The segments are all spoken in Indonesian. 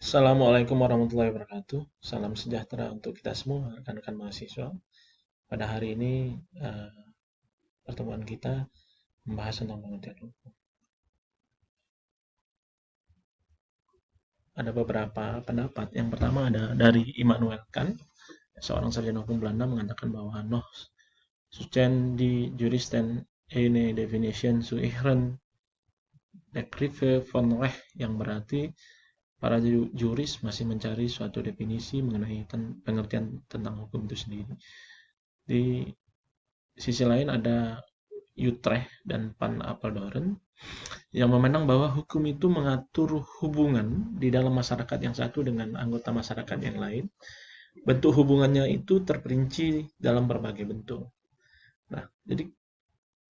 Assalamualaikum warahmatullahi wabarakatuh. Salam sejahtera untuk kita semua, rekan-rekan mahasiswa. Pada hari ini, pertemuan kita membahas tentang pengertian hukum. Ada beberapa pendapat. Yang pertama ada dari Immanuel Kant, seorang sarjana hukum Belanda mengatakan bahwa "Noch suchen die Juristen eine Definition zu ihren Begriffe von Recht", yang berarti para juris masih mencari suatu definisi mengenai pengertian tentang hukum itu sendiri. Di sisi lain ada Utrecht dan Van Apeldoorn yang memandang bahwa hukum itu mengatur hubungan di dalam masyarakat yang satu dengan anggota masyarakat yang lain. Bentuk hubungannya itu terperinci dalam berbagai bentuk. Nah, jadi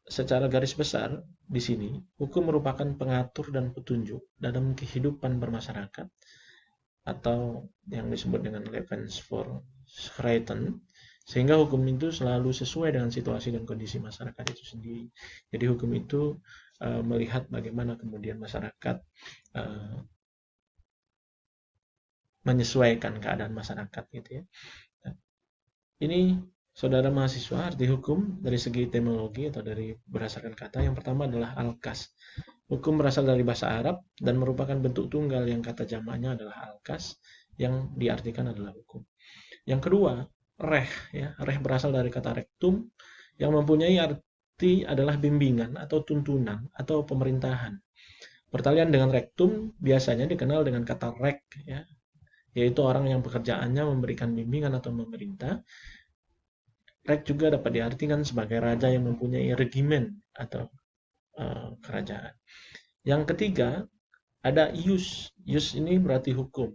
secara garis besar di sini hukum merupakan pengatur dan petunjuk dalam kehidupan bermasyarakat atau yang disebut dengan Lebensvorschriften, sehingga hukum itu selalu sesuai dengan situasi dan kondisi masyarakat itu sendiri. Jadi hukum itu melihat bagaimana kemudian masyarakat menyesuaikan keadaan masyarakat gitu ya. Nah, ini saudara mahasiswa, arti hukum dari segi etimologi atau dari berdasarkan kata, yang pertama adalah al-kas. Hukum berasal dari bahasa Arab dan merupakan bentuk tunggal yang kata jamaknya adalah al-kas yang diartikan adalah hukum. Yang kedua, reh ya. Reh berasal dari kata rectum yang mempunyai arti adalah bimbingan atau tuntunan atau pemerintahan. Pertalian dengan rectum biasanya dikenal dengan kata rek ya, yaitu orang yang pekerjaannya memberikan bimbingan atau memerintah. Rek juga dapat diartikan sebagai raja yang mempunyai regimen atau kerajaan. Yang ketiga, ada ius. Ius ini berarti hukum.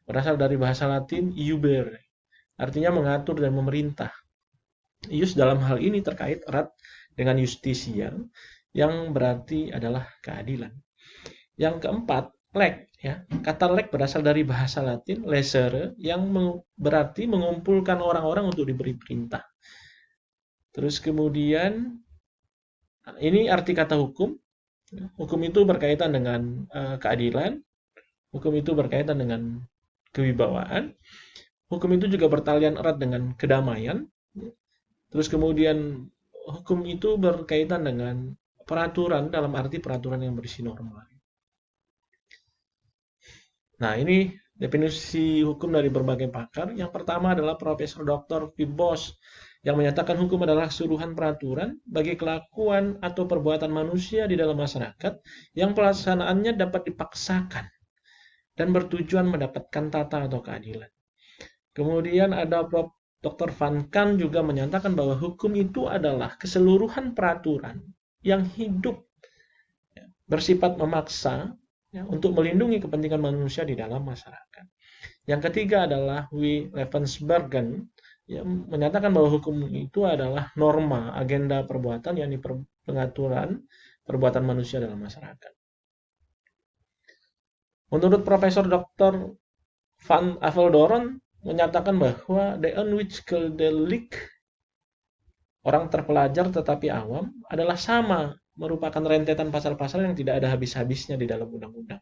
Berasal dari bahasa Latin iubere, artinya mengatur dan memerintah. Ius dalam hal ini terkait erat dengan justisia, yang berarti adalah keadilan. Yang keempat, leg ya. Kata leg berasal dari bahasa Latin lesere yang berarti mengumpulkan orang-orang untuk diberi perintah. Terus kemudian ini arti kata hukum. Hukum itu berkaitan dengan keadilan. Hukum itu berkaitan dengan kewibawaan. Hukum itu juga bertalian erat dengan kedamaian. Terus kemudian hukum itu berkaitan dengan peraturan dalam arti peraturan yang berisi norma. Nah, ini definisi hukum dari berbagai pakar. Yang pertama adalah Profesor Dr. Fibos yang menyatakan hukum adalah keseluruhan peraturan bagi kelakuan atau perbuatan manusia di dalam masyarakat yang pelaksanaannya dapat dipaksakan dan bertujuan mendapatkan tata atau keadilan. Kemudian ada Prof. Dr. Van Kan juga menyatakan bahwa hukum itu adalah keseluruhan peraturan yang hidup bersifat memaksa ya, untuk melindungi kepentingan manusia di dalam masyarakat. Yang ketiga adalah W. Levensbergen yang menyatakan bahwa hukum itu adalah norma, agenda perbuatan, yakni pengaturan perbuatan manusia dalam masyarakat. Menurut Profesor Dr. Van Apeldoorn menyatakan bahwa the onwitschgedelik, orang terpelajar tetapi awam, adalah sama, merupakan rentetan pasal-pasal yang tidak ada habis-habisnya di dalam undang-undang.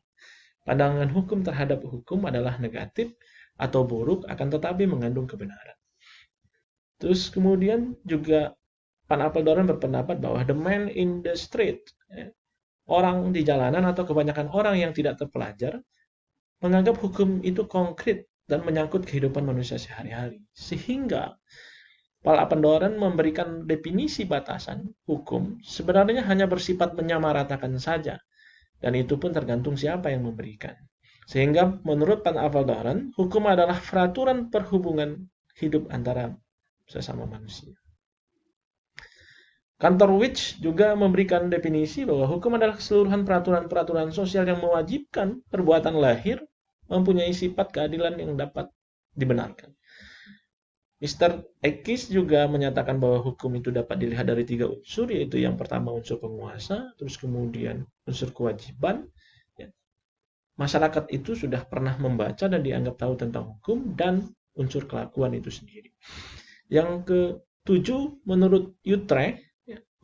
Pandangan hukum terhadap hukum adalah negatif atau buruk, akan tetapi mengandung kebenaran. Terus kemudian juga Van Apeldoorn berpendapat bahwa the man in the street, orang di jalanan atau kebanyakan orang yang tidak terpelajar, menganggap hukum itu konkret dan menyangkut kehidupan manusia sehari-hari. Sehingga Van Apeldoorn memberikan definisi batasan hukum sebenarnya hanya bersifat menyamaratakan saja, dan itu pun tergantung siapa yang memberikan. Sehingga menurut Van Apeldoorn, hukum adalah peraturan perhubungan hidup antara sesama manusia. Kantor Witch juga memberikan definisi bahwa hukum adalah keseluruhan peraturan-peraturan sosial yang mewajibkan perbuatan lahir mempunyai sifat keadilan yang dapat dibenarkan. Mr. Ekis juga menyatakan bahwa hukum itu dapat dilihat dari 3 unsur, yaitu yang pertama unsur penguasa, terus kemudian unsur kewajiban. Masyarakat itu sudah pernah membaca dan dianggap tahu tentang hukum, dan unsur kelakuan itu sendiri. Yang ketujuh, menurut Utrecht,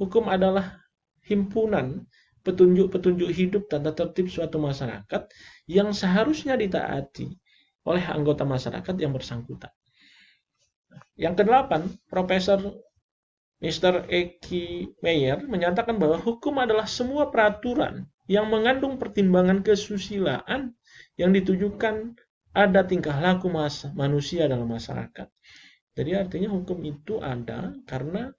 hukum adalah himpunan petunjuk-petunjuk hidup tata tertib suatu masyarakat yang seharusnya ditaati oleh anggota masyarakat yang bersangkutan. Yang kedelapan, Profesor Mr. Eki Meyer menyatakan bahwa hukum adalah semua peraturan yang mengandung pertimbangan kesusilaan yang ditujukan ada tingkah laku manusia dalam masyarakat. Jadi artinya hukum itu ada karena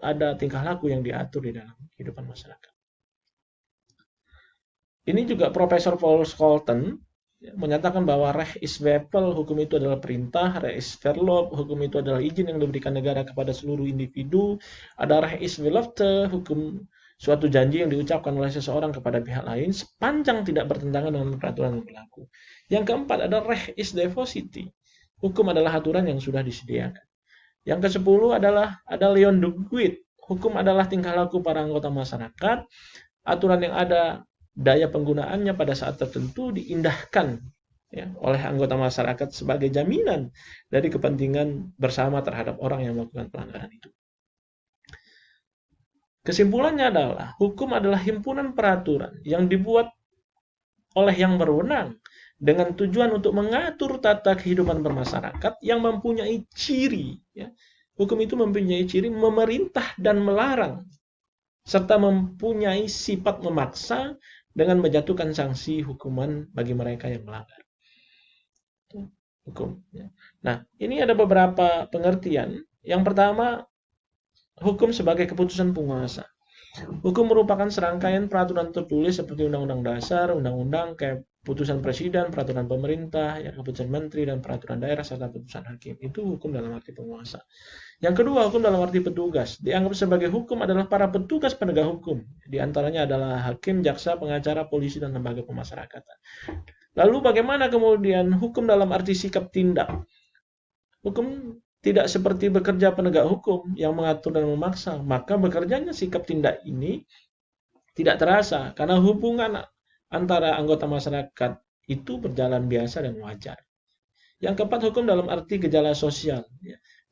ada tingkah laku yang diatur di dalam kehidupan masyarakat. Ini juga Profesor Paul Scholten menyatakan bahwa Recht ist Befehl, hukum itu adalah perintah, Recht ist Verlob, hukum itu adalah izin yang diberikan negara kepada seluruh individu, ada Recht ist Belofte, hukum suatu janji yang diucapkan oleh seseorang kepada pihak lain sepanjang tidak bertentangan dengan peraturan yang berlaku. Yang keempat ada Recht ist Depositi, hukum adalah aturan yang sudah disediakan. Yang ke-10 adalah ada Leon de Guit, hukum adalah tingkah laku para anggota masyarakat, aturan yang ada daya penggunaannya pada saat tertentu diindahkan oleh anggota masyarakat sebagai jaminan dari kepentingan bersama terhadap orang yang melakukan pelanggaran itu. Kesimpulannya adalah hukum adalah himpunan peraturan yang dibuat oleh yang berwenang dengan tujuan untuk mengatur tata kehidupan bermasyarakat yang mempunyai ciri. Hukum itu mempunyai ciri memerintah dan melarang, serta mempunyai sifat memaksa dengan menjatuhkan sanksi hukuman bagi mereka yang melanggar. Hukum. Nah, ini ada beberapa pengertian. Yang pertama, hukum sebagai keputusan penguasa. Hukum merupakan serangkaian peraturan tertulis seperti undang-undang dasar, undang-undang, keputusan presiden, peraturan pemerintah, keputusan menteri, dan peraturan daerah, serta putusan hakim. Itu hukum dalam arti penguasa. Yang kedua, hukum dalam arti petugas. Dianggap sebagai hukum adalah para petugas penegak hukum. Di antaranya adalah hakim, jaksa, pengacara, polisi, dan lembaga pemasyarakatan. Lalu bagaimana kemudian hukum dalam arti sikap tindak? Hukum tidak seperti bekerja penegak hukum yang mengatur dan memaksa. Maka bekerjanya sikap tindak ini tidak terasa karena hubungan antara anggota masyarakat itu berjalan biasa dan wajar. Yang keempat, hukum dalam arti gejala sosial.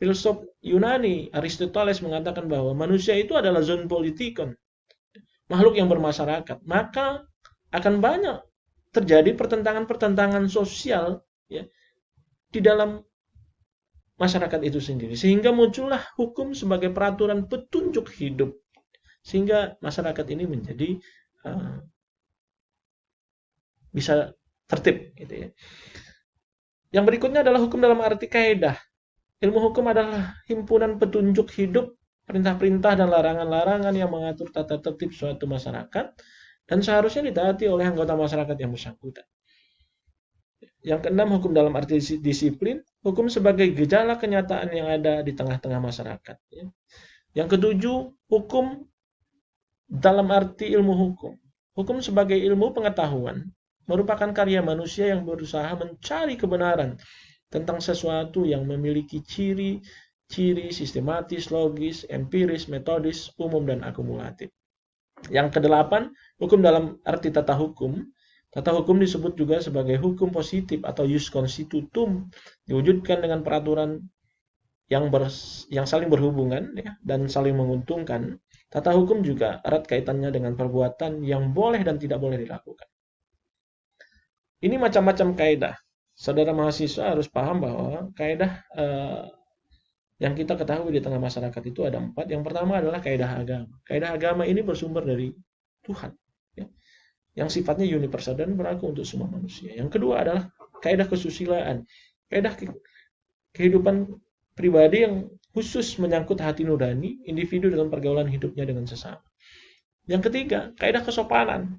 Filsuf Yunani Aristoteles mengatakan bahwa manusia itu adalah zoon politikon, makhluk yang bermasyarakat. Maka akan banyak terjadi pertentangan-pertentangan sosial di dalam masyarakat itu sendiri. Sehingga muncullah hukum sebagai peraturan petunjuk hidup. Sehingga masyarakat ini menjadi bisa tertib. Yang berikutnya adalah hukum dalam arti kaidah. Ilmu hukum adalah himpunan petunjuk hidup, perintah-perintah dan larangan-larangan yang mengatur tata tertib suatu masyarakat dan seharusnya ditaati oleh anggota masyarakat yang bersangkutan. Yang keenam, hukum dalam arti disiplin, hukum sebagai gejala kenyataan yang ada di tengah-tengah masyarakat. Yang ketujuh, hukum dalam arti ilmu hukum. Hukum sebagai ilmu pengetahuan merupakan karya manusia yang berusaha mencari kebenaran tentang sesuatu yang memiliki ciri sistematis, logis, empiris, metodis, umum, dan akumulatif. Yang kedelapan, hukum dalam arti tata hukum. Tata hukum disebut juga sebagai hukum positif atau jus constitutum, diwujudkan dengan peraturan yang saling berhubungan dan saling menguntungkan. Tata hukum juga erat kaitannya dengan perbuatan yang boleh dan tidak boleh dilakukan. Ini macam-macam kaidah. Saudara mahasiswa harus paham bahwa kaidah yang kita ketahui di tengah masyarakat itu ada 4. Yang pertama adalah kaidah agama. Kaidah agama ini bersumber dari Tuhan, yang sifatnya universal dan berlaku untuk semua manusia. Yang kedua adalah kaidah kesusilaan. Kaidah kehidupan pribadi yang khusus menyangkut hati nurani individu dalam pergaulan hidupnya dengan sesama. Yang ketiga, kaidah kesopanan.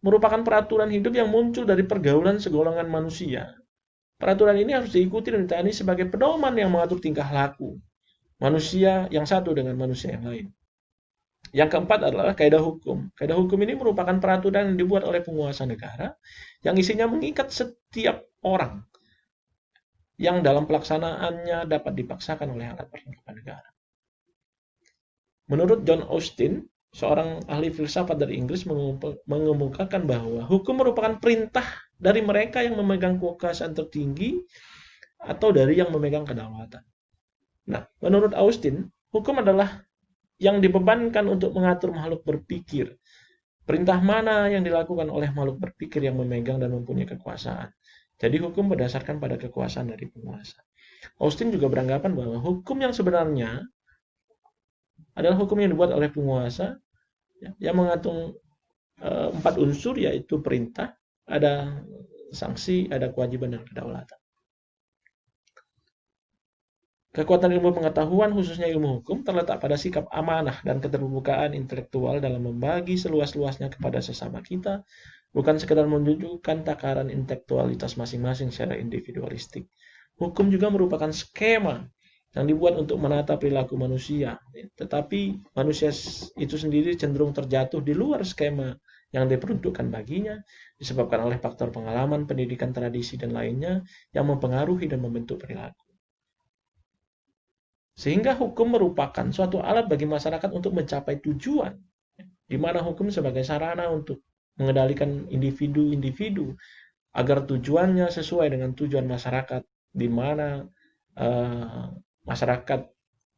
Merupakan peraturan hidup yang muncul dari pergaulan segolongan manusia. Peraturan ini harus diikuti dan ditaati sebagai pedoman yang mengatur tingkah laku manusia yang satu dengan manusia yang lain. Yang keempat adalah kaidah hukum. Kaidah hukum ini merupakan peraturan yang dibuat oleh penguasa negara yang isinya mengikat setiap orang yang dalam pelaksanaannya dapat dipaksakan oleh alat perlengkapan negara. Menurut John Austin, seorang ahli filsafat dari Inggris, mengemukakan bahwa hukum merupakan perintah dari mereka yang memegang kekuasaan tertinggi atau dari yang memegang kedaulatan. Nah, menurut Austin, hukum adalah yang dibebankan untuk mengatur makhluk berpikir. Perintah mana yang dilakukan oleh makhluk berpikir yang memegang dan mempunyai kekuasaan. Jadi hukum berdasarkan pada kekuasaan dari penguasa. Austin juga beranggapan bahwa hukum yang sebenarnya adalah hukum yang dibuat oleh penguasa, yang mengatur 4 unsur, yaitu perintah, ada sanksi, ada kewajiban, dan kedaulatan. Kekuatan ilmu pengetahuan, khususnya ilmu hukum, terletak pada sikap amanah dan keterbukaan intelektual dalam membagi seluas-luasnya kepada sesama kita, bukan sekedar menunjukkan takaran intelektualitas masing-masing secara individualistik. Hukum juga merupakan skema yang dibuat untuk menata perilaku manusia, tetapi manusia itu sendiri cenderung terjatuh di luar skema yang diperuntukkan baginya, disebabkan oleh faktor pengalaman, pendidikan, tradisi, dan lainnya yang mempengaruhi dan membentuk perilaku. Sehingga hukum merupakan suatu alat bagi masyarakat untuk mencapai tujuan, di mana hukum sebagai sarana untuk mengendalikan individu-individu agar tujuannya sesuai dengan tujuan masyarakat, di mana masyarakat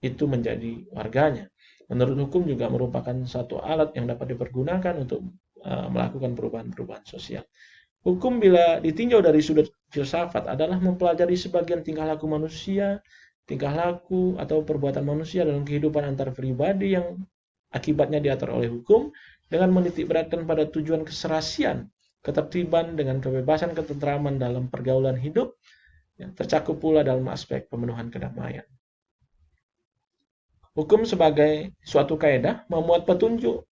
itu menjadi warganya. Menurut hukum juga merupakan suatu alat yang dapat dipergunakan untuk melakukan perubahan-perubahan sosial. Hukum bila ditinjau dari sudut filsafat adalah mempelajari sebagian tingkah laku manusia, tingkah laku atau perbuatan manusia dalam kehidupan antar pribadi yang akibatnya diatur oleh hukum, dengan menitikberatkan pada tujuan keserasian, ketertiban, dengan kebebasan, ketentraman dalam pergaulan hidup, yang tercakup pula dalam aspek pemenuhan kedamaian. Hukum sebagai suatu kaidah memuat petunjuk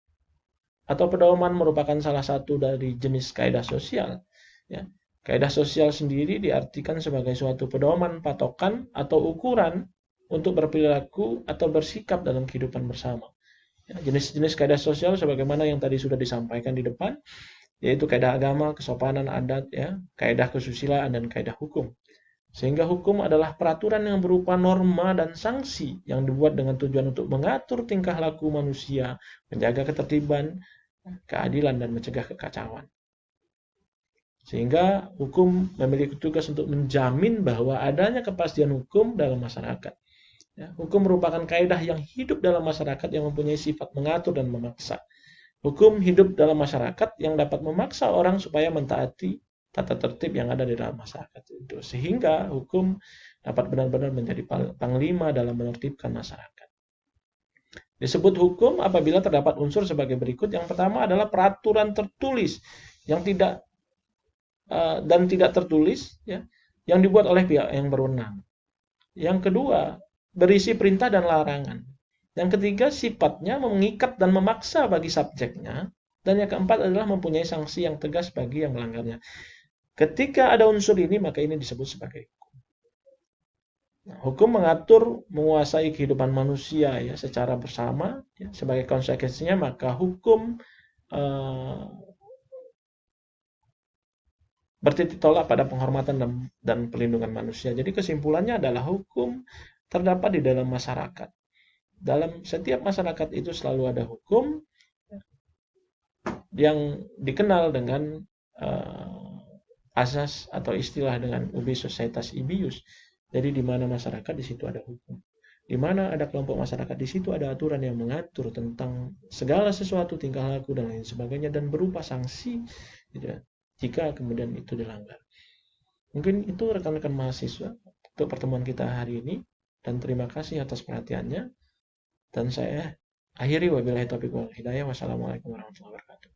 atau pedoman merupakan salah satu dari jenis kaidah sosial. Ya. Kaidah sosial sendiri diartikan sebagai suatu pedoman, patokan, atau ukuran untuk berperilaku atau bersikap dalam kehidupan bersama. Ya, jenis-jenis kaidah sosial sebagaimana yang tadi sudah disampaikan di depan, yaitu kaidah agama, kesopanan, adat, ya, kaidah kesusilaan, dan kaidah hukum. Sehingga hukum adalah peraturan yang berupa norma dan sanksi yang dibuat dengan tujuan untuk mengatur tingkah laku manusia, menjaga ketertiban, keadilan, dan mencegah kekacauan. Sehingga hukum memiliki tugas untuk menjamin bahwa adanya kepastian hukum dalam masyarakat. Ya, hukum merupakan kaidah yang hidup dalam masyarakat yang mempunyai sifat mengatur dan memaksa. Hukum hidup dalam masyarakat yang dapat memaksa orang supaya mentaati tata tertib yang ada di dalam masyarakat itu. Sehingga hukum dapat benar-benar menjadi panglima dalam menertibkan masyarakat. Disebut hukum apabila terdapat unsur sebagai berikut. Yang pertama adalah peraturan tertulis yang tidak tertulis, ya, yang dibuat oleh pihak yang berwenang. Yang kedua, berisi perintah dan larangan. Yang ketiga, sifatnya mengikat dan memaksa bagi subjeknya. Dan yang keempat adalah mempunyai sanksi yang tegas bagi yang melanggarnya. Ketika ada unsur ini, maka ini disebut sebagai hukum. Nah, hukum mengatur, menguasai kehidupan manusia, ya, secara bersama. Ya, sebagai konsekuensinya, maka hukum bertitik tolak pada penghormatan dan pelindungan manusia. Jadi kesimpulannya adalah hukum terdapat di dalam masyarakat. Dalam setiap masyarakat itu selalu ada hukum yang dikenal dengan asas atau istilah dengan ubi societas ibius. Jadi di mana masyarakat di situ ada hukum. Di mana ada kelompok masyarakat di situ ada aturan yang mengatur tentang segala sesuatu, tingkah laku dan lain sebagainya, dan berupa sanksi, gitu, jika kemudian itu dilanggar. Mungkin itu rekan-rekan mahasiswa untuk pertemuan kita hari ini, dan terima kasih atas perhatiannya. Dan saya akhiri, wabillahi taufiq wal hidayah. Wassalamualaikum warahmatullahi wabarakatuh.